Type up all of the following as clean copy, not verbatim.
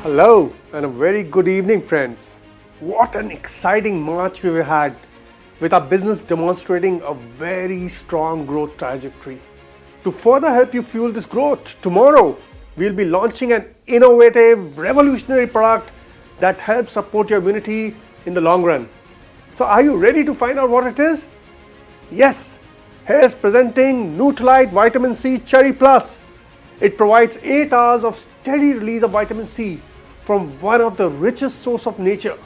Hello and a very good evening, friends. What an exciting March we've had with our business demonstrating a very strong growth trajectory. To further help you fuel this growth, tomorrow we'll be launching an innovative, revolutionary product that helps support your immunity in the long run. So are you ready to find out what it is? Yes, here's presenting Nutrilite Vitamin C Cherry Plus. It provides 8 hours of steady release of vitamin C from one of the richest sources of nature,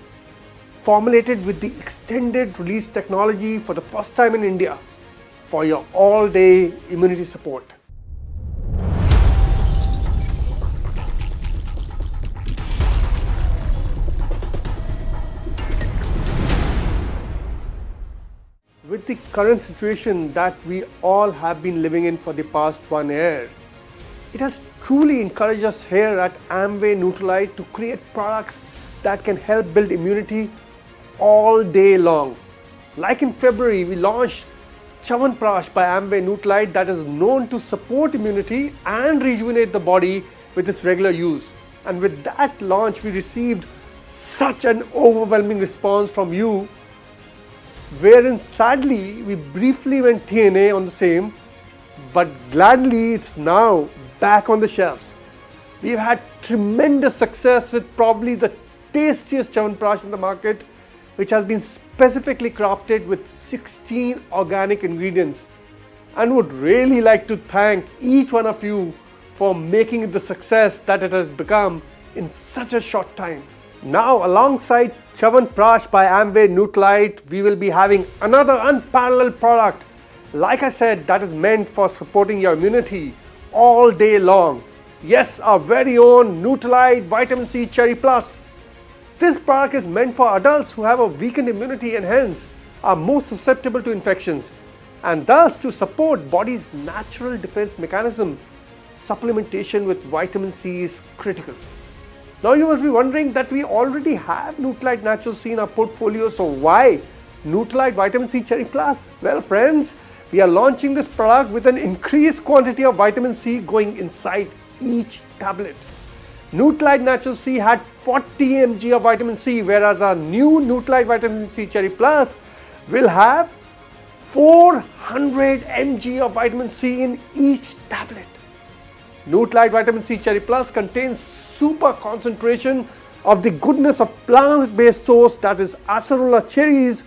formulated with the extended release technology for the first time in India for your all-day immunity support. With the current situation that we all have been living in for the past 1 year, it has truly encouraged us here at Amway Nutrilite to create products that can help build immunity all day long. Like in February, we launched Chyawanprash by Amway Nutrilite that is known to support immunity and rejuvenate the body with its regular use. And with that launch, we received such an overwhelming response from you, wherein sadly we briefly went TNA on the same, but gladly it's now back on the shelves. We've had tremendous success with probably the tastiest Chyawanprash in the market, which has been specifically crafted with 16 organic ingredients, and would really like to thank each one of you for making it the success that it has become in such a short time. Now, alongside Chyawanprash by Amway Nutrilite, we will be having another unparalleled product, like I said, that is meant for supporting your immunity all day long. Yes, our very own Nutrilite Vitamin C Cherry Plus. This product is meant for adults who have a weakened immunity and hence are more susceptible to infections, and thus to support body's natural defense mechanism, supplementation with vitamin C is critical. Now you must be wondering that we already have Nutrilite Natural C in our portfolio, so why Nutrilite Vitamin C Cherry Plus? Well friends, we are launching this product with an increased quantity of vitamin C going inside each tablet. Nutrilite Natural C had 40 mg of vitamin C, whereas our new Nutrilite Vitamin C Cherry Plus will have 400 mg of vitamin C in each tablet. Nutrilite Vitamin C Cherry Plus contains super concentration of the goodness of plant-based source, that is acerola cherries,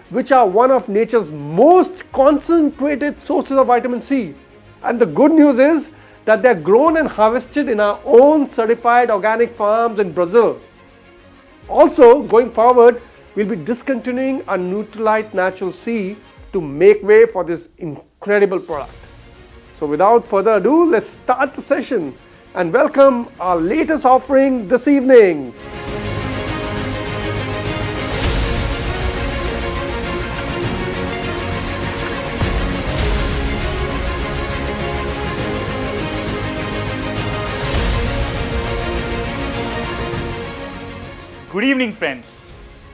which are one of nature's most concentrated sources of vitamin C. And the good news is that they are grown and harvested in our own certified organic farms in Brazil. Also, going forward, we'll be discontinuing our Nutrilite Natural C to make way for this incredible product. So without further ado, let's start the session and welcome our latest offering this evening. Good evening, friends.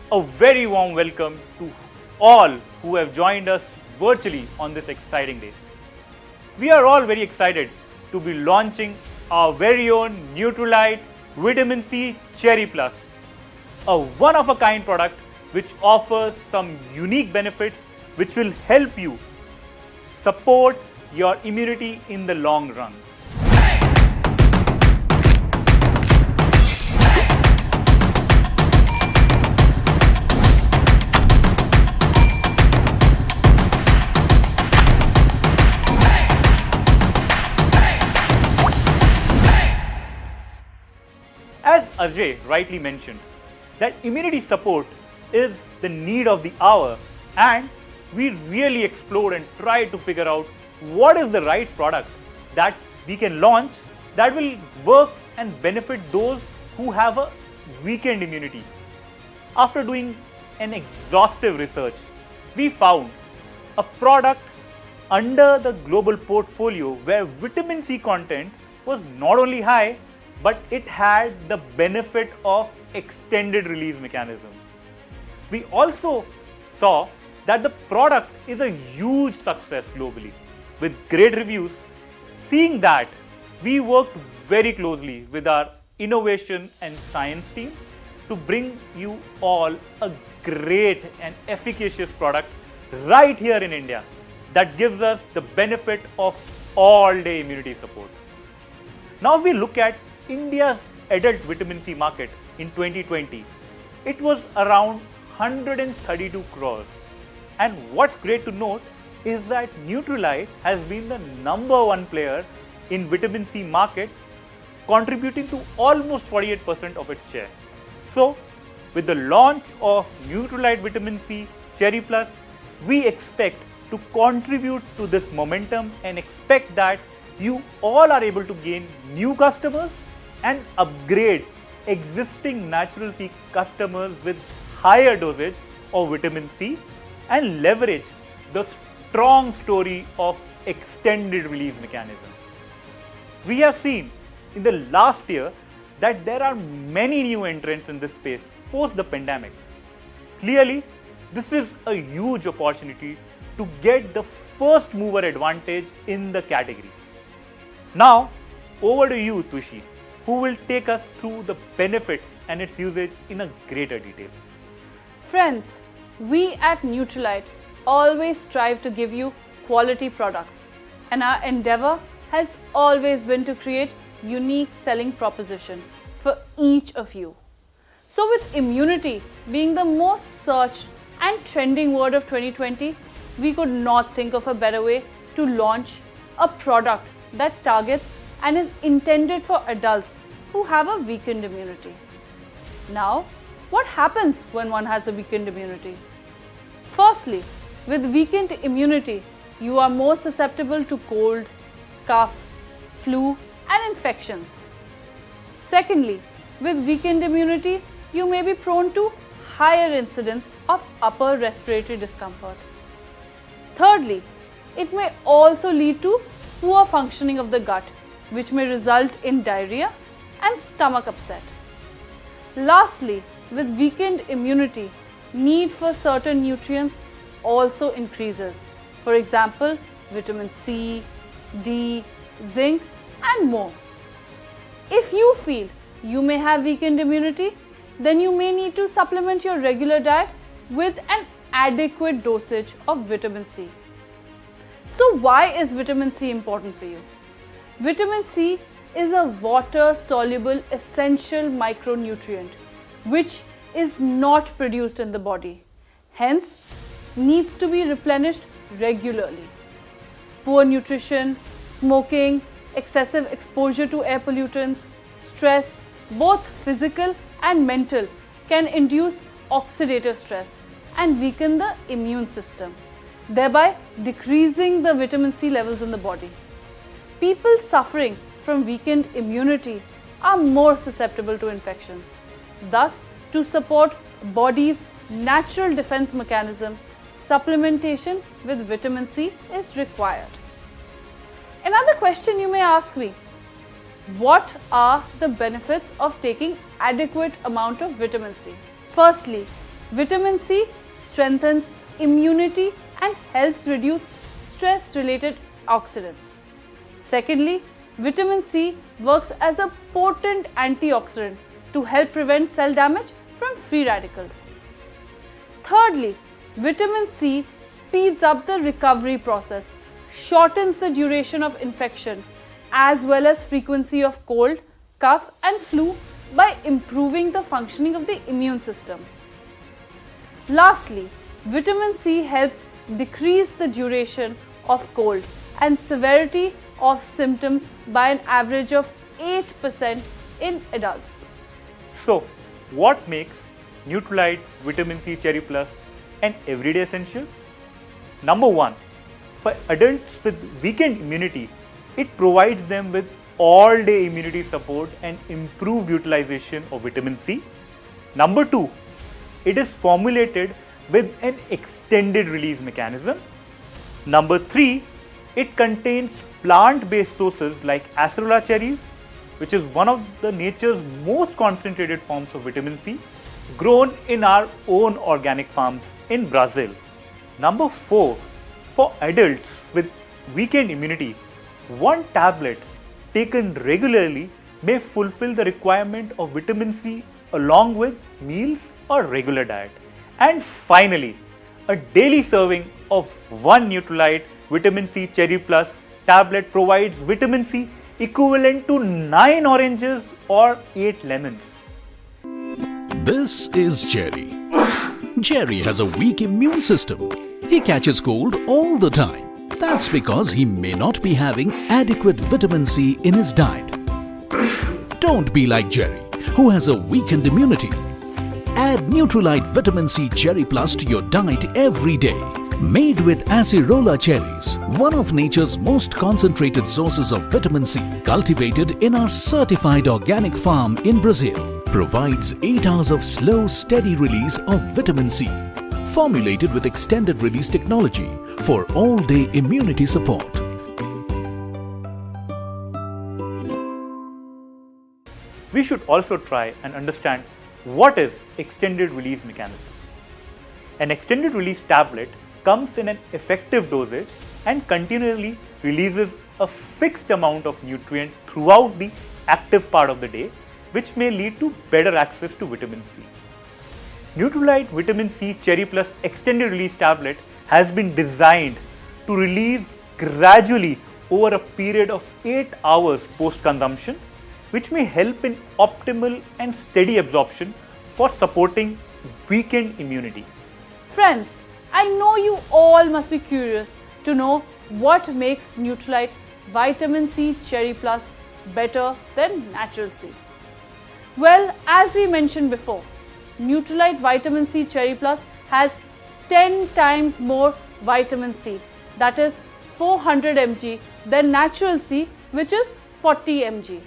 A very warm welcome to all who have joined us virtually on this exciting day. We are all very excited to be launching our very own Nutrilite Vitamin C Cherry Plus, a one-of-a-kind product which offers some unique benefits which will help you support your immunity in the long run. As Ajay rightly mentioned, that immunity support is the need of the hour, and we really explored and tried to figure out what is the right product that we can launch that will work and benefit those who have a weakened immunity. After doing an exhaustive research, we found a product under the global portfolio where vitamin C content was not only high, but it had the benefit of extended release mechanism. We also saw that the product is a huge success globally with great reviews. Seeing that, we worked very closely with our innovation and science team to bring you all a great and efficacious product right here in India that gives us the benefit of all-day immunity support. Now if we look at India's adult vitamin C market in 2020, it was around 132 crores. And what's great to note is that Nutrilite has been the #1 player in vitamin C market, contributing to almost 48% of its share. So, with the launch of Nutrilite Vitamin C Cherry Plus, we expect to contribute to this momentum and expect that you all are able to gain new customers and upgrade existing Natural C customers with higher dosage of vitamin C and leverage the strong story of extended release mechanism. We have seen in the last year that there are many new entrants in this space post the pandemic. Clearly, this is a huge opportunity to get the first mover advantage in the category. Now, over to you, Tushi, who will take us through the benefits and its usage in a greater detail. Friends, we at Nutrilite always strive to give you quality products, and our endeavor has always been to create unique selling proposition for each of you. So with immunity being the most searched and trending word of 2020, we could not think of a better way to launch a product that targets and is intended for adults who have a weakened immunity. Now, what happens when one has a weakened immunity? Firstly, with weakened immunity, you are more susceptible to cold, cough, flu, and infections. Secondly, with weakened immunity, you may be prone to higher incidence of upper respiratory discomfort. Thirdly, it may also lead to poor functioning of the gut, which may result in diarrhea and stomach upset. Lastly, with weakened immunity, need for certain nutrients also increases. For example, vitamin C, D, zinc, and more. If you feel you may have weakened immunity, then you may need to supplement your regular diet with an adequate dosage of vitamin C. So why is vitamin C important for you? Vitamin C is a water-soluble essential micronutrient which is not produced in the body, hence needs to be replenished regularly. Poor nutrition, smoking, excessive exposure to air pollutants, stress, both physical and mental, can induce oxidative stress and weaken the immune system, thereby decreasing the vitamin C levels in the body. People suffering from weakened immunity are more susceptible to infections. Thus, to support body's natural defense mechanism, supplementation with vitamin C is required. Another question you may ask me: what are the benefits of taking adequate amount of vitamin C? Firstly, vitamin C strengthens immunity and helps reduce stress-related oxidants. Secondly, vitamin C works as a potent antioxidant to help prevent cell damage from free radicals. Thirdly, vitamin C speeds up the recovery process, shortens the duration of infection, as well as frequency of cold, cough, and flu by improving the functioning of the immune system. Lastly, vitamin C helps decrease the duration of cold and severity of symptoms by an average of 8% in adults. So, what makes Nutrilite Vitamin C Cherry Plus an everyday essential? Number one, for adults with weakened immunity, it provides them with all-day immunity support and improved utilization of vitamin C. Number two, it is formulated with an extended release mechanism. Number three, it contains plant-based sources like acerola cherries, which is one of the nature's most concentrated forms of vitamin C, grown in our own organic farms in Brazil. Number four, for adults with weakened immunity, one tablet taken regularly may fulfill the requirement of vitamin C along with meals or regular diet. And finally, a daily serving of 1 Nutrilite Vitamin C Cherry Plus tablet provides vitamin C equivalent to 9 oranges or 8 lemons. This is Jerry. Jerry has a weak immune system. He catches cold all the time. That's because he may not be having adequate vitamin C in his diet. Don't be like Jerry, who has a weakened immunity. Add Nutrilite Vitamin C Cherry Plus to your diet every day. Made with acerola cherries, one of nature's most concentrated sources of vitamin C, cultivated in our certified organic farm in Brazil, provides 8 hours of slow, steady release of vitamin C, formulated with extended release technology for all-day immunity support. We should also try and understand what is extended release mechanism. An extended release tablet comes in an effective dosage and continually releases a fixed amount of nutrient throughout the active part of the day, which may lead to better access to vitamin C. Nutrilite Vitamin C Cherry Plus extended release tablet has been designed to release gradually over a period of 8 hours post-consumption, which may help in optimal and steady absorption for supporting weakened immunity. Friends, I know you all must be curious to know what makes Nutrilite Vitamin C Cherry Plus better than Natural C. Well, as we mentioned before, Nutrilite Vitamin C Cherry Plus has 10 times more vitamin C, that is 400 mg, than Natural C, which is 40 mg.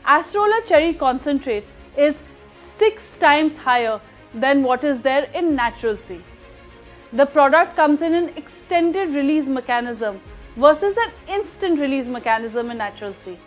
Acerola cherry concentrate is 6 times higher than what is there in Natural C. The product comes in an extended release mechanism versus an instant release mechanism in Natural C.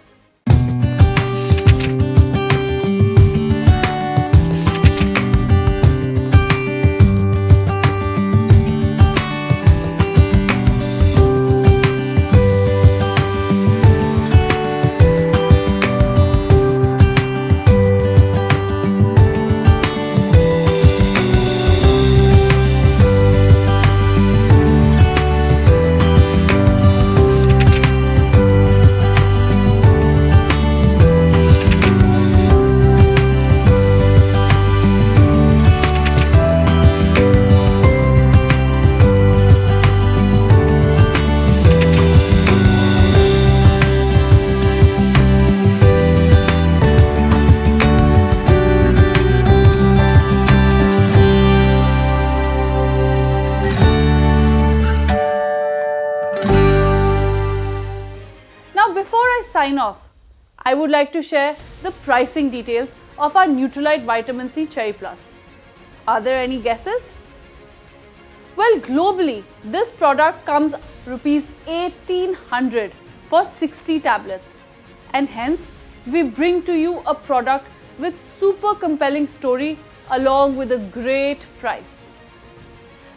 Sign off, I would like to share the pricing details of our Nutrilite Vitamin C Cherry Plus. Are there any guesses? Well, globally, this product comes rupees 1800 for 60 tablets, and hence we bring to you a product with super compelling story along with a great price.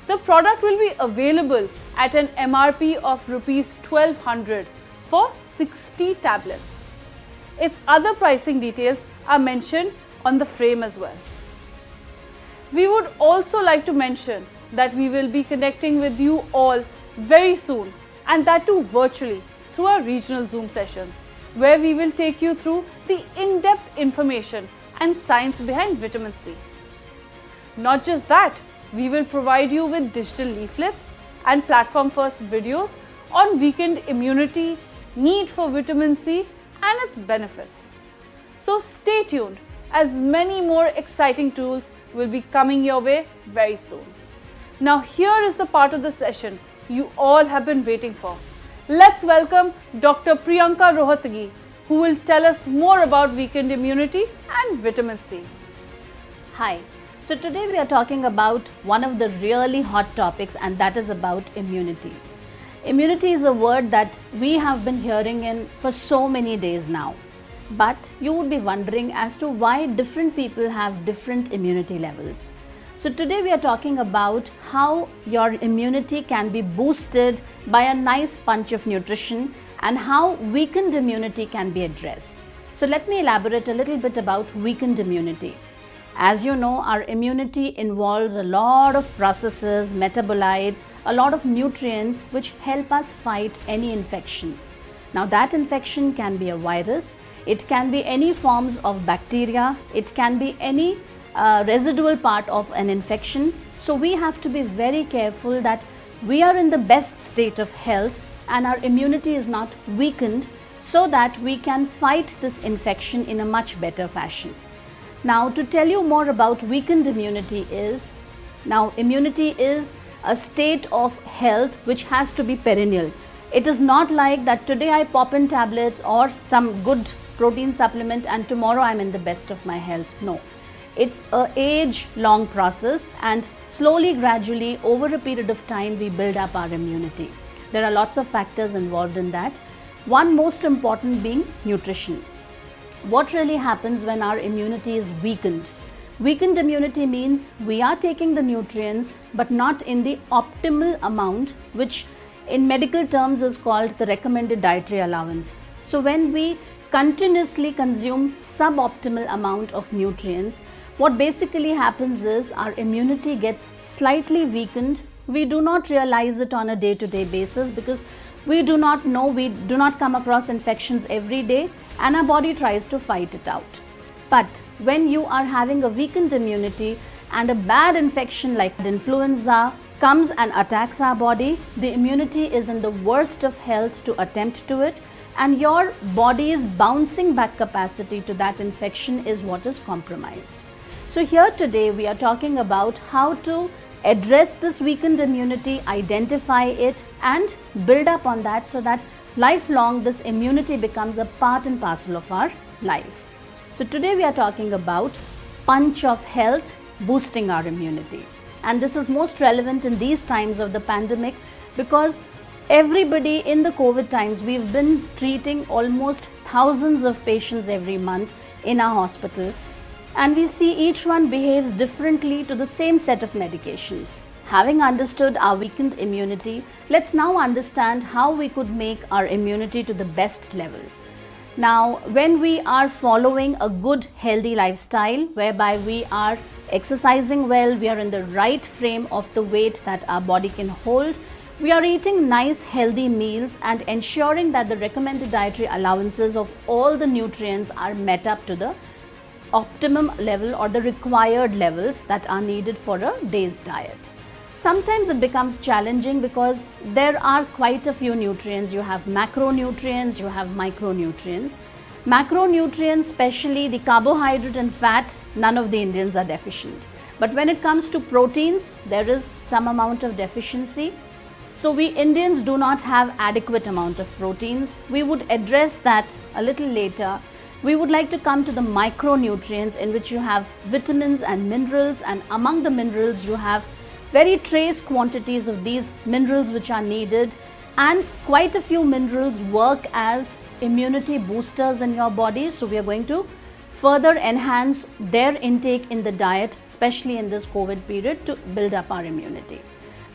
The product will be available at an MRP of rupees 1200 for 60 tablets. Its other pricing details are mentioned on the frame as well. We would also like to mention that we will be connecting with you all very soon, and that too virtually through our regional Zoom sessions, where we will take you through the in-depth information and science behind vitamin C. Not just that, we will provide you with digital leaflets and platform-first videos on weakened immunity, need for vitamin C and its benefits. So stay tuned, as many more exciting tools will be coming your way very soon. Now here is the part of the session you all have been waiting for. Let's welcome Dr. Priyanka Rohatgi, who will tell us more about weakened immunity and vitamin C. Hi. So today we are talking about one of the really hot topics, and that is about immunity. Immunity is a word that we have been hearing in for so many days now. But you would be wondering as to why different people have different immunity levels. So today we are talking about how your immunity can be boosted by a nice punch of nutrition and how weakened immunity can be addressed. So let me elaborate a little bit about weakened immunity. As you know, our immunity involves a lot of processes, metabolites, a lot of nutrients which help us fight any infection. Now that infection can be a virus, it can be any forms of bacteria, it can be any residual part of an infection. So we have to be very careful that we are in the best state of health and our immunity is not weakened, so that we can fight this infection in a much better fashion. Now, to tell you more about weakened immunity immunity is a state of health which has to be perennial. It is not like that today I pop in tablets or some good protein supplement and tomorrow I'm in the best of my health. No, it's an age-long process, and slowly, gradually, over a period of time, we build up our immunity. There are lots of factors involved in that. One most important being nutrition. What really happens when our immunity is weakened? Weakened immunity means we are taking the nutrients but not in the optimal amount, which in medical terms is called the recommended dietary allowance. So when we continuously consume suboptimal amount of nutrients, what basically happens is our immunity gets slightly weakened. We do not realize it on a day-to-day basis because we do not know, we do not come across infections every day, and our body tries to fight it out. But when you are having a weakened immunity and a bad infection like influenza comes and attacks our body, the immunity is in the worst of health to attempt to it, and your body's bouncing back capacity to that infection is what is compromised. So here today we are talking about how to address this weakened immunity, identify it and build up on that so that lifelong this immunity becomes a part and parcel of our life. So today we are talking about punch of health, boosting our immunity. And this is most relevant in these times of the pandemic because everybody in the COVID times, we've been treating almost thousands of patients every month in our hospital. And we see each one behaves differently to the same set of medications. Having understood our weakened immunity, let's now understand how we could make our immunity to the best level. Now, when we are following a good healthy lifestyle whereby we are exercising well, we are in the right frame of the weight that our body can hold, we are eating nice healthy meals and ensuring that the recommended dietary allowances of all the nutrients are met up to the optimum level or the required levels that are needed for a day's diet. Sometimes it becomes challenging because there are quite a few nutrients. You have macronutrients, you have micronutrients. Macronutrients, especially the carbohydrate and fat, none of the Indians are deficient. But when it comes to proteins, there is some amount of deficiency. So we Indians do not have adequate amount of proteins. We would address that a little later. We would like to come to the micronutrients in which you have vitamins and minerals, and among the minerals you have very trace quantities of these minerals which are needed, and quite a few minerals work as immunity boosters in your body. So we are going to further enhance their intake in the diet, especially in this COVID period, to build up our immunity.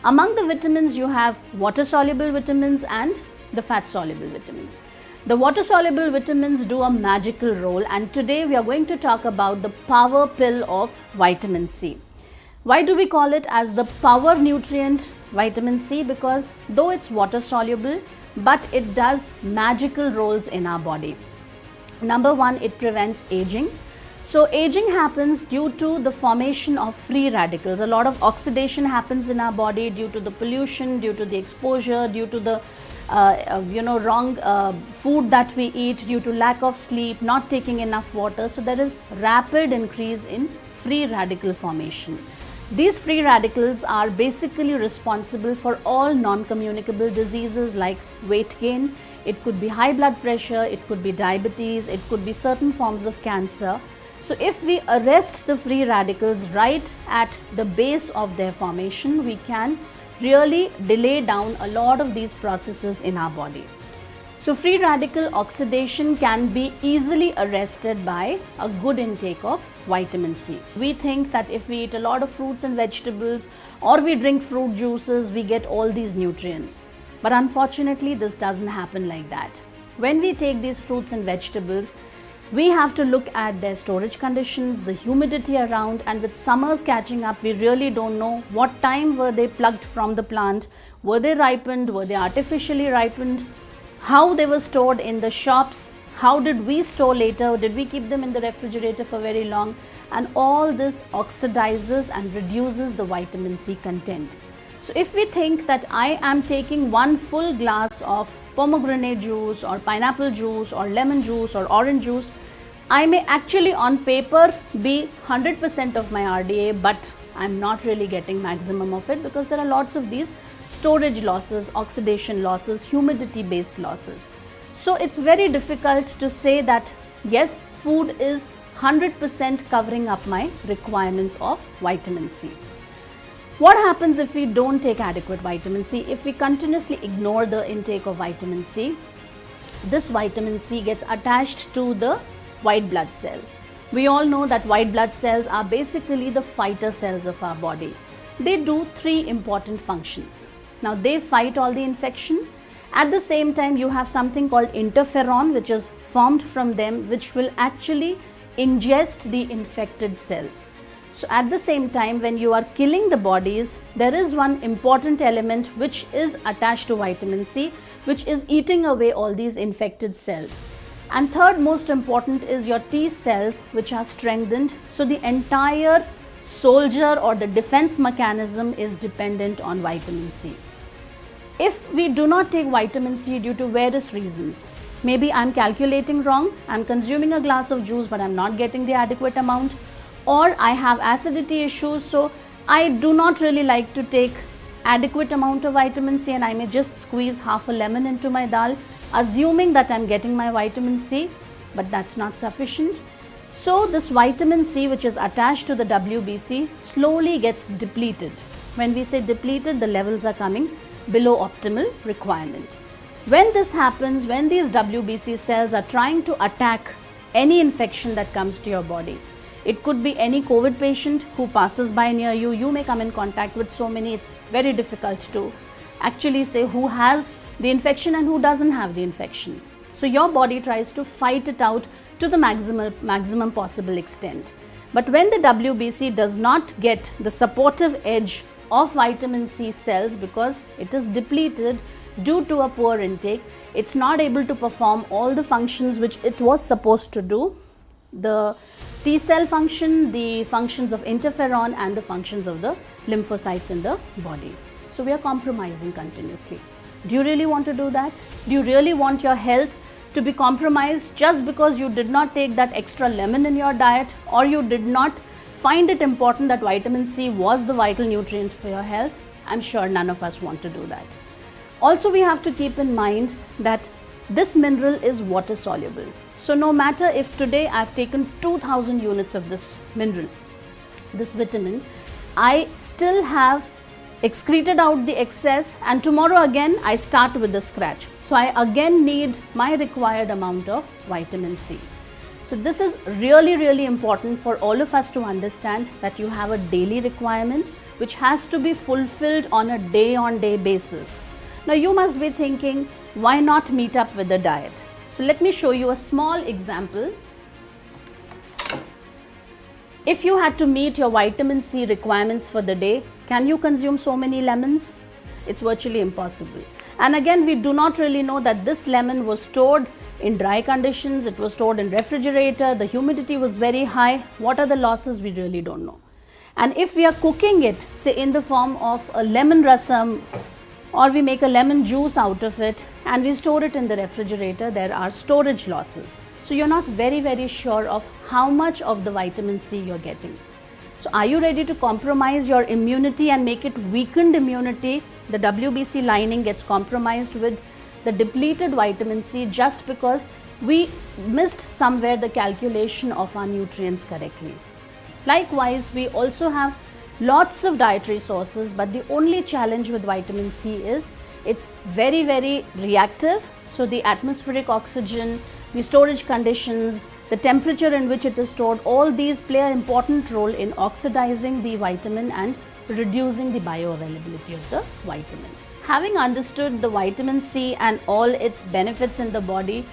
Among the vitamins you have water-soluble vitamins and the fat-soluble vitamins. The water-soluble vitamins do a magical role, and today we are going to talk about the power pill of vitamin C. Why do we call it as the power nutrient vitamin C? Because though it's water soluble, but it does magical roles in our body. Number one, it prevents aging. So aging happens due to the formation of free radicals. A lot of oxidation happens in our body due to the pollution, due to the exposure, due to the wrong food that we eat, due to lack of sleep, not taking enough water. So there is rapid increase in free radical formation. These free radicals are basically responsible for all non-communicable diseases like weight gain. It could be high blood pressure, it could be diabetes, it could be certain forms of cancer. So if we arrest the free radicals right at the base of their formation, we can really delay down a lot of these processes in our body. So free radical oxidation can be easily arrested by a good intake of vitamin C. We think that if we eat a lot of fruits and vegetables or we drink fruit juices, we get all these nutrients. But unfortunately, this doesn't happen like that. When we take these fruits and vegetables, We have to look at their storage conditions, the humidity around, and with summers catching up, we really don't know what time were they plucked from the plant, were they ripened, were they artificially ripened, how they were stored in the shops, how did we store later, did we keep them in the refrigerator for very long, and all this oxidizes and reduces the vitamin C content. So if we think that I am taking one full glass of pomegranate juice or pineapple juice or lemon juice or orange juice, I may actually on paper be 100% of my RDA, but I'm not really getting maximum of it because there are lots of these storage losses, oxidation losses, humidity based losses. So it's very difficult to say that yes, food is 100% covering up my requirements of vitamin C. What happens if we don't take adequate vitamin C? If we continuously ignore the intake of vitamin C, this vitamin C gets attached to the white blood cells. We all know that white blood cells are basically the fighter cells of our body. They do three important functions. Now they fight all the infection. At the same time, you have something called interferon, which is formed from them, which will actually ingest the infected cells. So at the same time, when you are killing the bodies, there is one important element which is attached to vitamin C, which is eating away all these infected cells. And third most important is your T cells, which are strengthened. So the entire soldier or the defense mechanism is dependent on vitamin C. If we do not take vitamin C due to various reasons, maybe I'm calculating wrong, I'm consuming a glass of juice but I'm not getting the adequate amount, or I have acidity issues, so I do not really like to take adequate amount of vitamin C and I may just squeeze half a lemon into my dal, assuming that I'm getting my vitamin C, but that's not sufficient. So this vitamin C, which is attached to the WBC, slowly gets depleted. When we say depleted, the levels are coming below optimal requirement. When this happens, when these WBC cells are trying to attack any infection that comes to your body, it could be any COVID patient who passes by near you. You may come in contact with so many, it's very difficult to actually say who has the infection and who doesn't have the infection. So your body tries to fight it out to the maximum possible extent. But when the WBC does not get the supportive edge of vitamin C cells because it is depleted due to a poor intake, it's not able to perform all the functions which it was supposed to do. The T cell function, the functions of interferon and the functions of the lymphocytes in the body. So we are compromising continuously. Do you really want to do that? Do you really want your health to be compromised just because you did not take that extra lemon in your diet, or you did not find it important that vitamin C was the vital nutrient for your health? I'm sure none of us want to do that. Also, we have to keep in mind that this mineral is water soluble. So no matter if today I've taken 2000 units of this mineral, this vitamin, I still have excreted out the excess, and tomorrow again I start with the scratch. So I again need my required amount of vitamin C. So this is really important for all of us to understand, that you have a daily requirement which has to be fulfilled on a day-on-day basis. Now you must be thinking, why not meet up with the diet? So let me show you a small example. If you had to meet your vitamin C requirements for the day, can you consume so many lemons? It's virtually impossible. And again, we do not really know that this lemon was stored in dry conditions, it was stored in refrigerator, the humidity was very high. What are the losses? We really don't know. And if we are cooking it, say in the form of a lemon rasam, or we make a lemon juice out of it and we store it in the refrigerator, there are storage losses. So you're not very sure of how much of the vitamin C you're getting. So are you ready to compromise your immunity and make it weakened immunity? The WBC lining gets compromised with the depleted vitamin C just because we missed somewhere the calculation of our nutrients correctly. Likewise, we also have lots of dietary sources, but the only challenge with vitamin C is it's very reactive. So the atmospheric oxygen, the storage conditions, the temperature in which it is stored, all these play an important role in oxidizing the vitamin and reducing the bioavailability of the vitamin. Having understood the vitamin C and all its benefits in the body,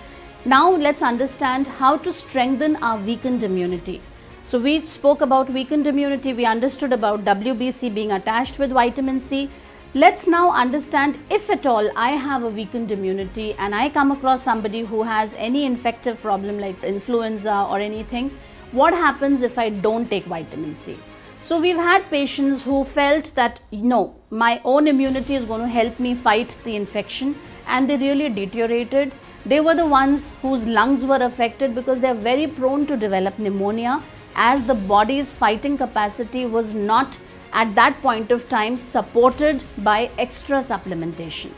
Now let's understand how to strengthen our weakened immunity. So we spoke about weakened immunity, we understood about WBC being attached with vitamin C. Let's now understand, if at all I have a weakened immunity and I come across somebody who has any infective problem like influenza or anything, what happens if I don't take vitamin C? So we've had patients who felt that no, my own immunity is going to help me fight the infection, and they really deteriorated. They were the ones whose lungs were affected because they are very prone to develop pneumonia, as the body's fighting capacity was not at that point of time supported by extra supplementation.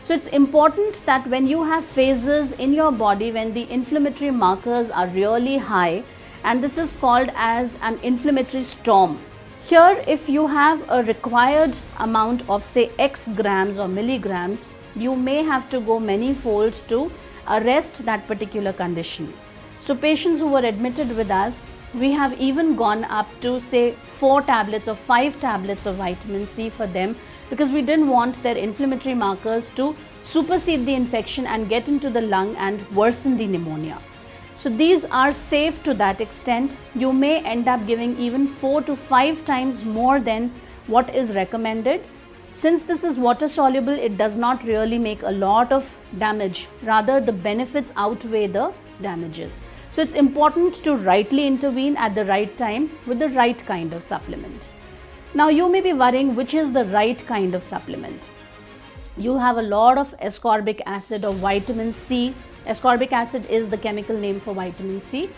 So it's important that when you have phases in your body when the inflammatory markers are really high, and this is called as an inflammatory storm. Here, if you have a required amount of say X grams or milligrams, you may have to go many folds to arrest that particular condition. So patients who were admitted with us, we have even gone up to say 4 tablets or 5 tablets of vitamin C for them, because we didn't want their inflammatory markers to supersede the infection and get into the lung and worsen the pneumonia. So these are safe to that extent. You may end up giving even 4 to 5 times more than what is recommended. Since this is water soluble, it does not really make a lot of damage. Rather, the benefits outweigh the damages. So it's important to rightly intervene at the right time with the right kind of supplement. Now you may be worrying which is the right kind of supplement. You have a lot of ascorbic acid or vitamin C. Ascorbic acid is the chemical name for vitamin C.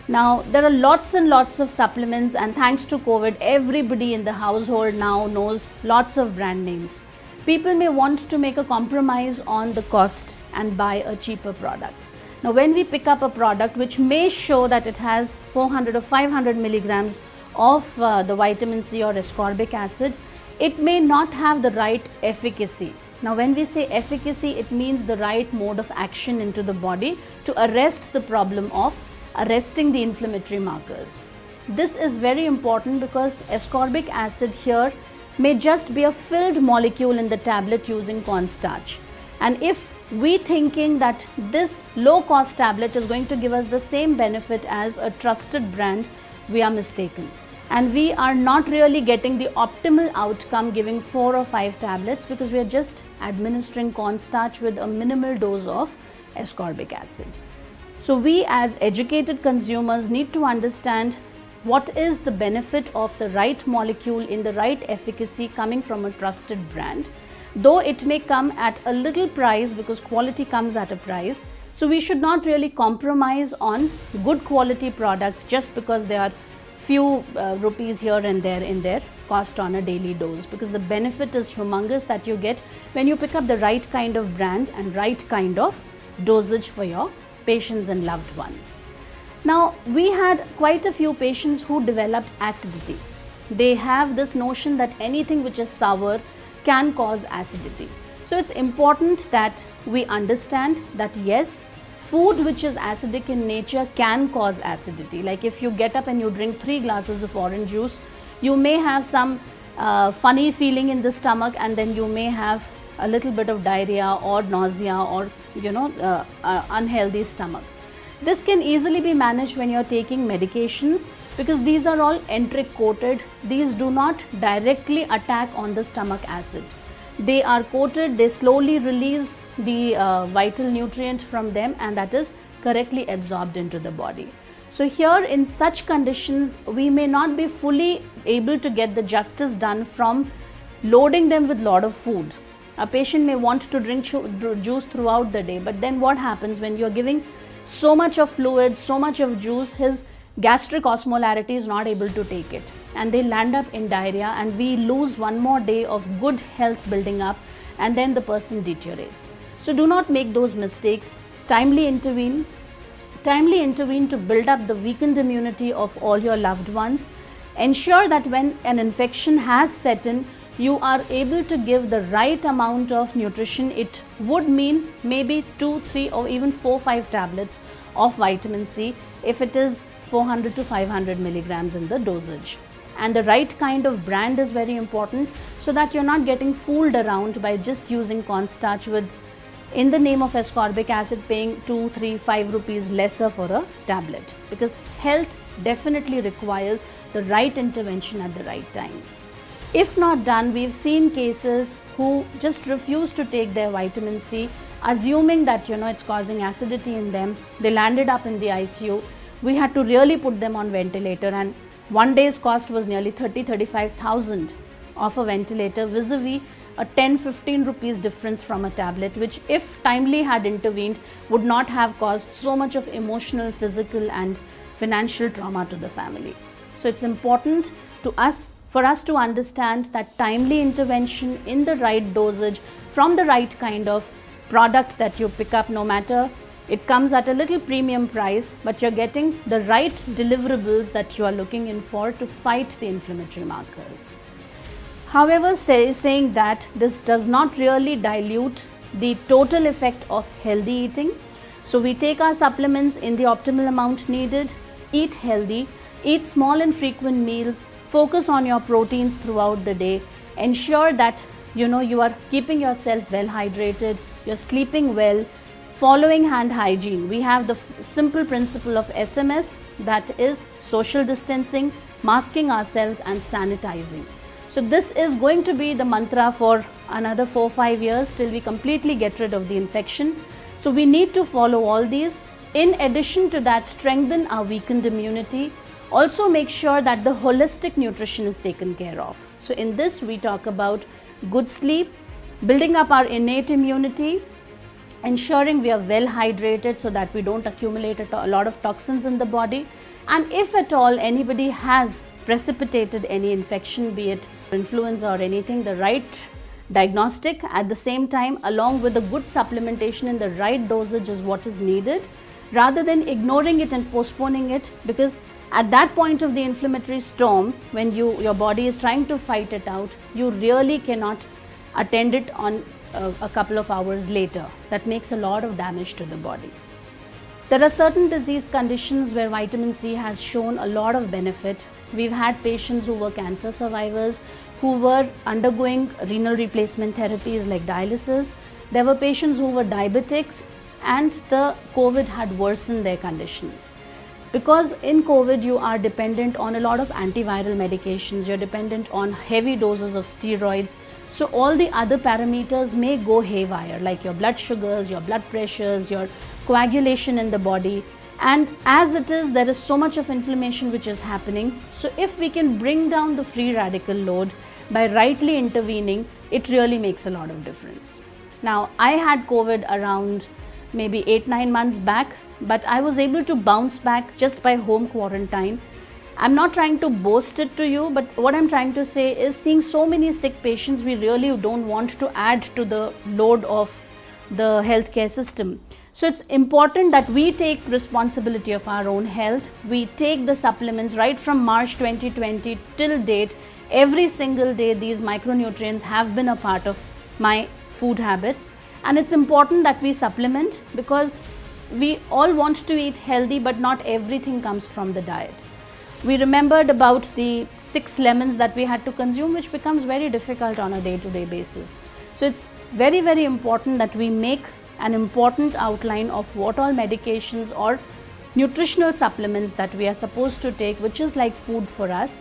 Now there are lots and lots of supplements, and thanks to COVID, everybody in the household now knows lots of brand names. People may want to make a compromise on the cost and buy a cheaper product. Now when we pick up a product which may show that it has 400 or 500 milligrams of the vitamin C or ascorbic acid, it may not have the right efficacy. Now when we say efficacy, it means the right mode of action into the body to arrest the problem of arresting the inflammatory markers. This is very important because ascorbic acid here may just be a filled molecule in the tablet using cornstarch. And if we thinking that this low cost tablet is going to give us the same benefit as a trusted brand, we are mistaken. And we are not really getting the optimal outcome giving 4 or 5 tablets, because we are just administering cornstarch with a minimal dose of ascorbic acid. So we as educated consumers need to understand what is the benefit of the right molecule in the right efficacy coming from a trusted brand. Though it may come at a little price, because quality comes at a price. So we should not really compromise on good quality products just because they are few rupees here and there in their cost on a daily dose, because the benefit is humongous that you get when you pick up the right kind of brand and right kind of dosage for your patients and loved ones. Now we had quite a few patients who developed acidity. They have this notion that anything which is sour can cause acidity. So it's important that we understand that yes, food which is acidic in nature can cause acidity. Like if you get up and you drink 3 glasses of orange juice, you may have some funny feeling in the stomach, and then you may have a little bit of diarrhea or nausea or unhealthy stomach. This can easily be managed when you're taking medications, because these are all enteric coated. These do not directly attack on the stomach acid. They are coated, they slowly release the vital nutrient from them, and that is correctly absorbed into the body. So here in such conditions, we may not be fully able to get the justice done from loading them with lot of food. A patient may want to drink juice throughout the day, but then what happens when you're giving so much of fluid, so much of juice, his gastric osmolarity is not able to take it, and they land up in diarrhea, and we lose one more day of good health building up, and then the person deteriorates. So do not make those mistakes. Timely intervene to build up the weakened immunity of all your loved ones. Ensure that when an infection has set in, you are able to give the right amount of nutrition. It would mean maybe 2, 3 or even 4, 5 tablets of vitamin C if it is 400 to 500 milligrams in the dosage. And the right kind of brand is very important, so that you're not getting fooled around by just using cornstarch with in the name of ascorbic acid paying 2, 3, 5 rupees lesser for a tablet, because health definitely requires the right intervention at the right time. If not done, we've seen cases who just refuse to take their vitamin C, assuming that it's causing acidity in them. They landed up in the ICU. We had to really put them on ventilator, and one day's cost was nearly 35,000 of a ventilator, vis-a-vis a 10-15 rupees difference from a tablet, which if timely had intervened would not have caused so much of emotional, physical and financial trauma to the family. So it's important for us to understand that timely intervention in the right dosage from the right kind of product that you pick up, no matter it comes at a little premium price, but you're getting the right deliverables that you are looking in for to fight the inflammatory markers. However, saying that, this does not really dilute the total effect of healthy eating. So we take our supplements in the optimal amount needed, eat healthy, eat small and frequent meals, focus on your proteins throughout the day, ensure that you are keeping yourself well hydrated, you're sleeping well, following hand hygiene. We have the simple principle of SMS, that is social distancing, masking ourselves and sanitizing. So this is going to be the mantra for another 4-5 years till we completely get rid of the infection. So we need to follow all these. In addition to that, strengthen our weakened immunity. Also make sure that the holistic nutrition is taken care of. So in this we talk about good sleep, building up our innate immunity, ensuring we are well hydrated so that we don't accumulate a lot of toxins in the body, and if at all anybody has precipitated any infection, be it influenza or anything, the right diagnostic at the same time along with the good supplementation in the right dosage is what is needed, rather than ignoring it and postponing it, because at that point of the inflammatory storm, when your body is trying to fight it out, you really cannot attend it on a couple of hours later. That makes a lot of damage to the body. There are certain disease conditions where vitamin C has shown a lot of benefit. We've had patients who were cancer survivors who were undergoing renal replacement therapies like dialysis. There were patients who were diabetics and the COVID had worsened their conditions. Because in COVID you are dependent on a lot of antiviral medications, you're dependent on heavy doses of steroids. So all the other parameters may go haywire, like your blood sugars, your blood pressures, your coagulation in the body. And as it is, there is so much of inflammation which is happening. So if we can bring down the free radical load by rightly intervening, it really makes a lot of difference. Now, I had COVID around maybe 8-9 months back, but I was able to bounce back just by home quarantine. I'm not trying to boast it to you, but what I'm trying to say is, seeing so many sick patients, we really don't want to add to the load of the healthcare system. So it's important that we take responsibility of our own health. We take the supplements right from March 2020 till date. Every single day these micronutrients have been a part of my food habits, and it's important that we supplement, because we all want to eat healthy, but not everything comes from the diet. We remembered about the 6 lemons that we had to consume, which becomes very difficult on a day-to-day basis. So it's very, very important that we make an important outline of what all medications or nutritional supplements that we are supposed to take, which is like food for us,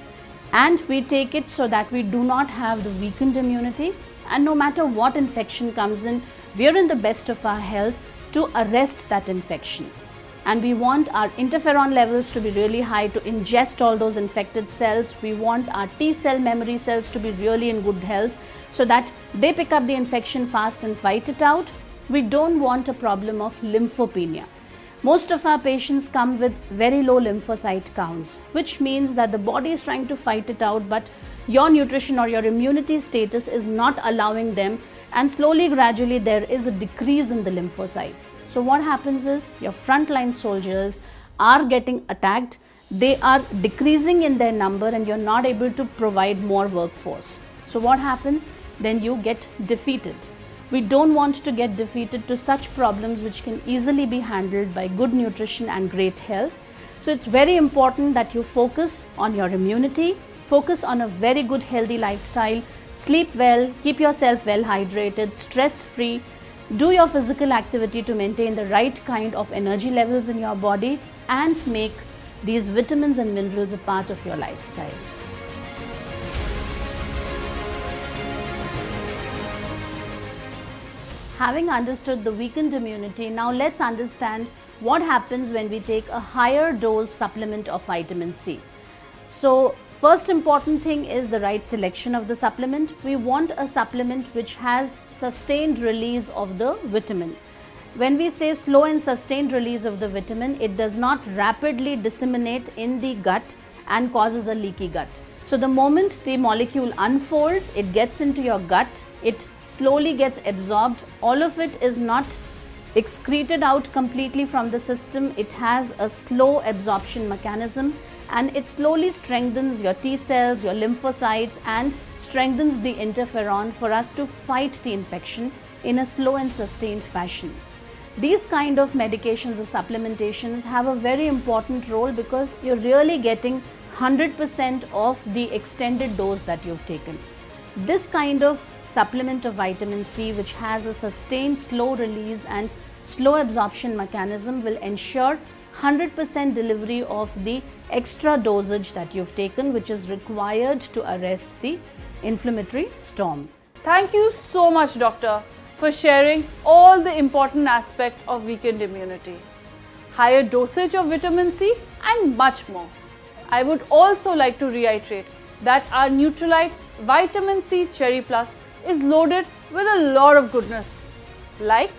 and we take it so that we do not have the weakened immunity, and no matter what infection comes in, we are in the best of our health to arrest that infection. And we want our interferon levels to be really high to ingest all those infected cells. We want our T cell memory cells to be really in good health so that they pick up the infection fast and fight it out. We don't want a problem of lymphopenia. Most of our patients come with very low lymphocyte counts, which means that the body is trying to fight it out, but your nutrition or your immunity status is not allowing them, and slowly, gradually, there is a decrease in the lymphocytes. So what happens is, your frontline soldiers are getting attacked, they are decreasing in their number, and you're not able to provide more workforce. So what happens? Then you get defeated. We don't want to get defeated to such problems which can easily be handled by good nutrition and great health. So it's very important that you focus on your immunity, focus on a very good healthy lifestyle, sleep well, keep yourself well hydrated, stress free, do your physical activity to maintain the right kind of energy levels in your body and make these vitamins and minerals a part of your lifestyle. Having understood the weakened immunity, now let's understand what happens when we take a higher dose supplement of vitamin C. So, first important thing is the right selection of the supplement. We want a supplement which has sustained release of the vitamin. When we say slow and sustained release of the vitamin, it does not rapidly disseminate in the gut and causes a leaky gut. So the moment the molecule unfolds, it gets into your gut, it slowly gets absorbed. All of it is not excreted out completely from the system. It has a slow absorption mechanism and it slowly strengthens your T cells, your lymphocytes, and strengthens the interferon for us to fight the infection in a slow and sustained fashion. These kind of medications or supplementations have a very important role because you're really getting 100% of the extended dose that you've taken. This kind of supplement of vitamin C, which has a sustained slow release and slow absorption mechanism, will ensure 100% delivery of the extra dosage that you've taken, which is required to arrest the inflammatory storm. Thank you so much, Doctor, for sharing all the important aspects of weakened immunity, higher dosage of vitamin C and much more. I would also like to reiterate that our Nutrilite Vitamin C Cherry Plus is loaded with a lot of goodness. Like,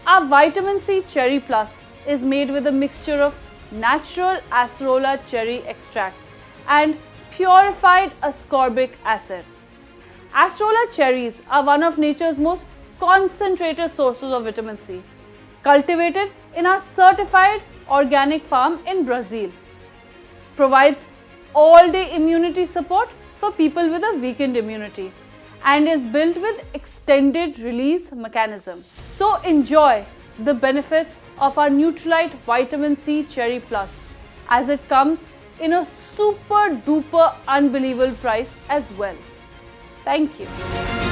our Vitamin C Cherry Plus is made with a mixture of natural acerola cherry extract and purified ascorbic acid. Acerola cherries are one of nature's most concentrated sources of vitamin C, cultivated in a certified organic farm in Brazil. Provides all-day immunity support for people with a weakened immunity and is built with extended release mechanism. So enjoy the benefits of our Nutrilite Vitamin C Cherry Plus as it comes in a super duper unbelievable price as well. Thank you.